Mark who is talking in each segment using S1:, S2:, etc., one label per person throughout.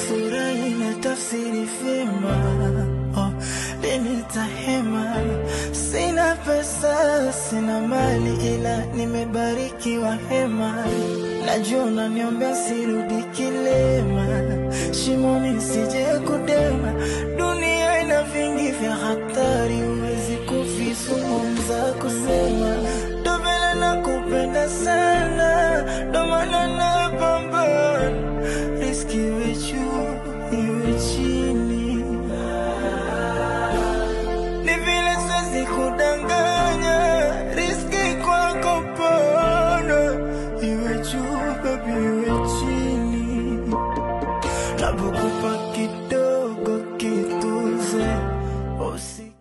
S1: Furahi na tafsiri fema, nitahema. Sina pesa, sina mali, ila nimebarikiwa hema. Najua unaniombea sirudi kilema, shimoni sije kudema. Dunia ina vingi vya hatari, huwezi kuvizungumza kusema. Ndo vile nakupenda sana, ndo maana napambana. Riski iwe juu, iwe chini, ni vile siwezi kudanganya. Riski kwako pana, iwe juu baby, iwe chini. Napokupa kidogo kituze usiki.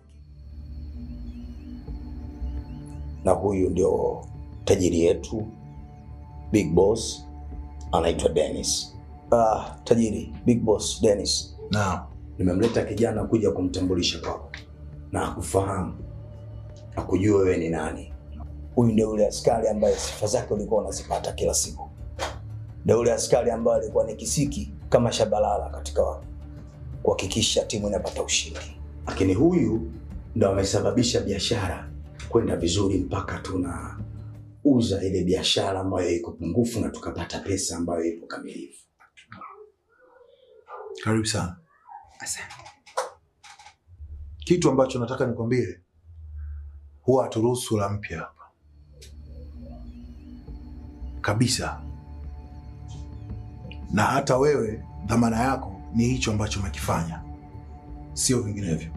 S2: Na huyu ndio tajiri yetu, Big Boss, anaitwa Dennis. Tajiri, Big Boss Dennis.
S3: Naam.
S2: Nimemleta kijana kuja kumtambulisha kwako na kufahamu, akujua wewe ni nani. Huyu ndio yule askari ambaye sifa zake ulikuwa unazipata kila siku. Ndio yule askari ambaye alikuwa ni kisiki kama Shabalala katika kuhakikisha timu inapata ushindi. Lakini huyu ndio amesababisha biashara kwenda vizuri mpaka tunauza ile biashara ambayo iko pungufu na tukapata pesa ambayo ipo kamilifu.
S3: Karibu sana. Asante. Kitu ambacho nataka nikwambie, huwa haturuhusu la mpya hapa kabisa. Na hata wewe dhamana yako ni hicho ambacho umekifanya, sio vinginevyo.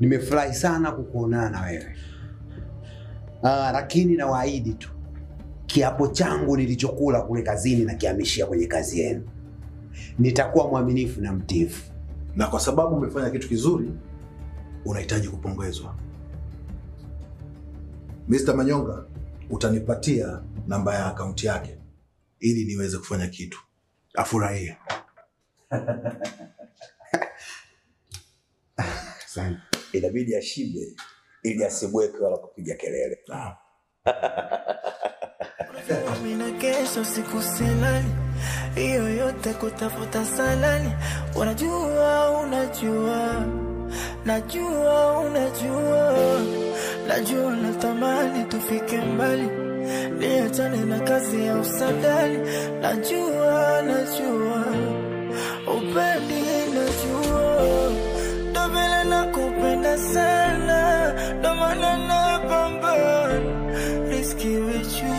S4: Nimefurahi sana kukuonana na wewe. Lakini nawaahidi tu, kiapo changu nilichokula kule kazini na kihamishia kwenye kazi yenu. Nitakuwa mwaminifu na mtiifu.
S3: Na kwa sababu umefanya kitu kizuri, unahitaji kupongezwa. Mr. Manyonga, utanipatia namba ya akaunti yake ili niweze kufanya kitu afurahie.
S2: Sana. Inabidi ashibe ili asibweke wala kupiga kelele.
S1: Mina kesho siku silali, iyo yote kutafuta salani. Unajua, najua natamani tufike mbali, niachane na kazi ya usadali. Najua, upendi, najua. Ndo vile nakupenda sana,